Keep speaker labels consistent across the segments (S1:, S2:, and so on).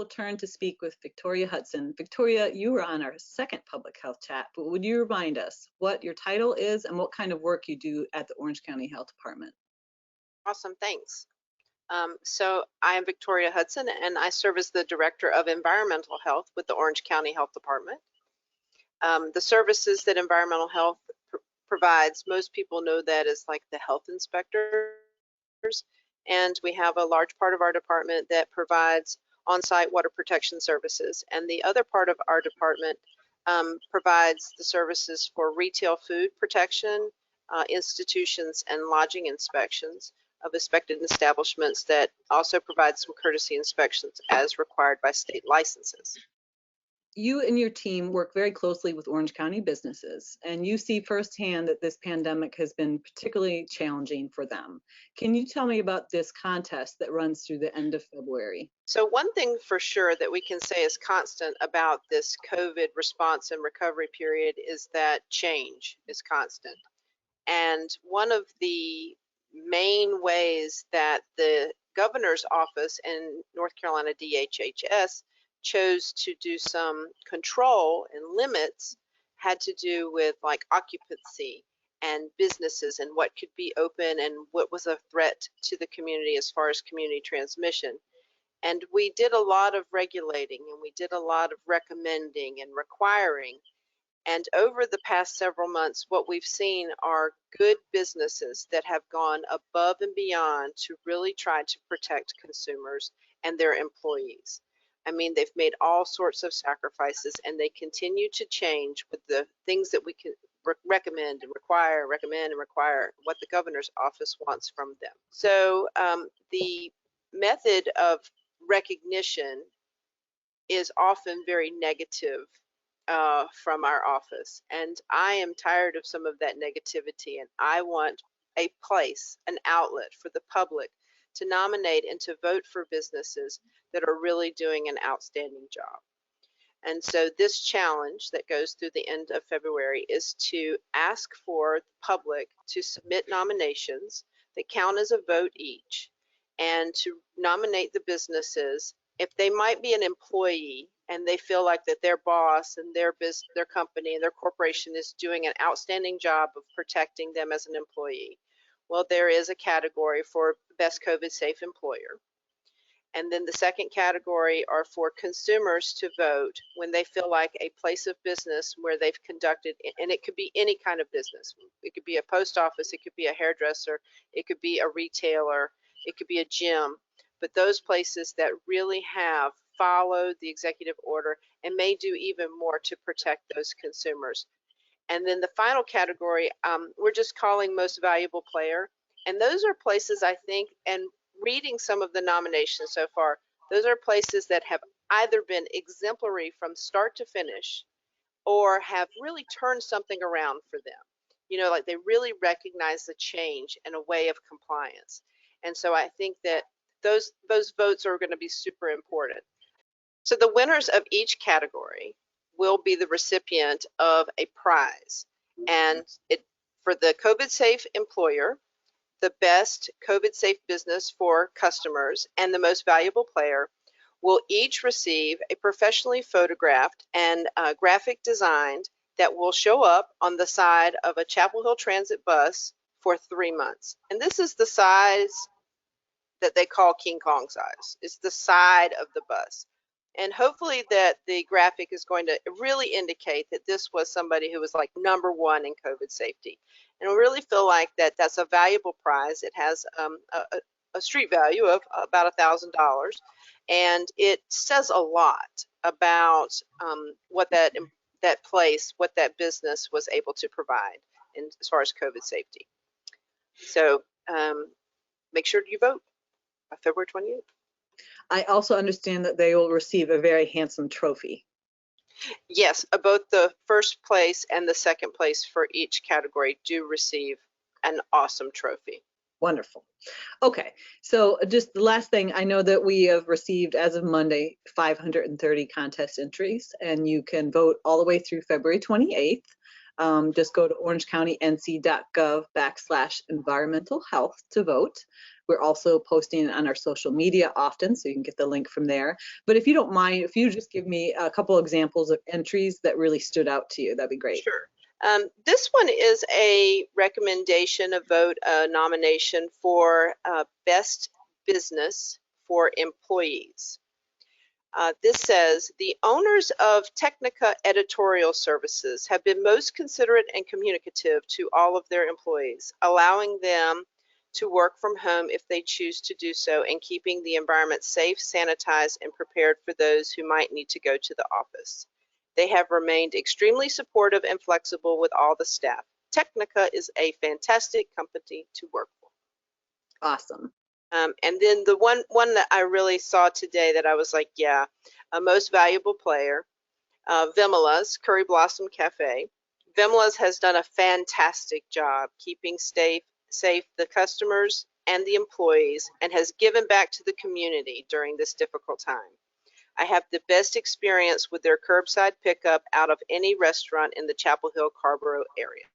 S1: will turn to speak with Victoria Hudson. Victoria, you were on our second public health chat, but would you remind us what your title is and what kind of work you do at the Orange County Health Department?
S2: Awesome, thanks. So I am Victoria Hudson, and I serve as the Director of Environmental Health with the Orange County Health Department. The services that environmental health provides, most people know that as like the health inspectors, and we have a large part of our department that provides on-site water protection services, and the other part of our department provides the services for retail food protection, institutions, and lodging inspections of inspected establishments that also provide some courtesy inspections as required by state licenses.
S1: You and your team work very closely with Orange County businesses, and you see firsthand that this pandemic has been particularly challenging for them. Can you tell me about this contest that runs through the end of February?
S2: So one thing for sure that we can say is constant about this COVID response and recovery period is that change is constant. And one of the main ways that the governor's office in North Carolina DHHS chose to do some control and limits had to do with like occupancy and businesses and what could be open and what was a threat to the community as far as community transmission. And we did a lot of regulating, and we did a lot of recommending and requiring. And over the past several months, what we've seen are good businesses that have gone above and beyond to really try to protect consumers and their employees. I mean, they've made all sorts of sacrifices, and they continue to change with the things that we can recommend and require, what the governor's office wants from them. So the method of recognition is often very negative from our office, and I am tired of some of that negativity, and I want a place, an outlet for the public to nominate and to vote for businesses that are really doing an outstanding job. And so this challenge that goes through the end of February is to ask for the public to submit nominations that count as a vote each, and to nominate the businesses if they might be an employee and they feel like that their boss and their company and their corporation is doing an outstanding job of protecting them as an employee. Well, there is a category for best COVID safe employer. And then the second category are for consumers to vote when they feel like a place of business where they've conducted, and it could be any kind of business. It could be a post office, it could be a hairdresser, it could be a retailer, it could be a gym. But those places that really have followed the executive order and may do even more to protect those consumers. And then the final category, we're just calling most valuable player. And those are places, I think, and reading some of the nominations so far, those are places that have either been exemplary from start to finish or have really turned something around for them. You know, like they really recognize the change and a way of compliance. And so I think that those votes are going to be super important. So the winners of each category will be the recipient of a prize. And for the COVID safe employer, the best COVID safe business for customers, and the most valuable player will each receive a professionally photographed and graphic designed that will show up on the side of a Chapel Hill Transit bus for 3 months. And this is the size that they call King Kong size. It's the side of the bus. And hopefully that the graphic is going to really indicate that this was somebody who was like #1 in COVID safety. And we really feel like that that's a valuable prize. It has a street value of about $1,000. And it says a lot about what that place, what that business was able to provide as far as COVID safety. So make sure you vote by February 28th.
S1: I also understand that they will receive a very handsome trophy.
S2: Yes, both the first place and the second place for each category do receive an awesome trophy.
S1: Wonderful. Okay, so just the last thing, I know that we have received, as of Monday, 530 contest entries, and you can vote all the way through February 28th. Just go to orangecountync.gov/environmental health to vote. We're also posting on our social media often, so you can get the link from there. But if you don't mind, if you just give me a couple examples of entries that really stood out to you, that'd be great.
S2: Sure. This one is a recommendation, a vote, a nomination for best business for employees. This says, the owners of Technica Editorial Services have been most considerate and communicative to all of their employees, allowing them to work from home if they choose to do so, and keeping the environment safe, sanitized, and prepared for those who might need to go to the office. They have remained extremely supportive and flexible with all the staff. Technica is a fantastic company to work for.
S1: Awesome.
S2: And then the one that I really saw today that I was like, yeah, a most valuable player, Vimela's Curry Blossom Cafe. Vimela's has done a fantastic job keeping safe the customers and the employees, and has given back to the community during this difficult time. I have the best experience with their curbside pickup out of any restaurant in the Chapel Hill Carborough area.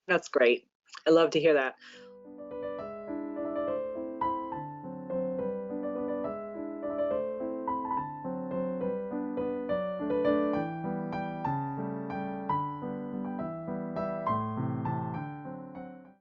S1: That's great. I love to hear that.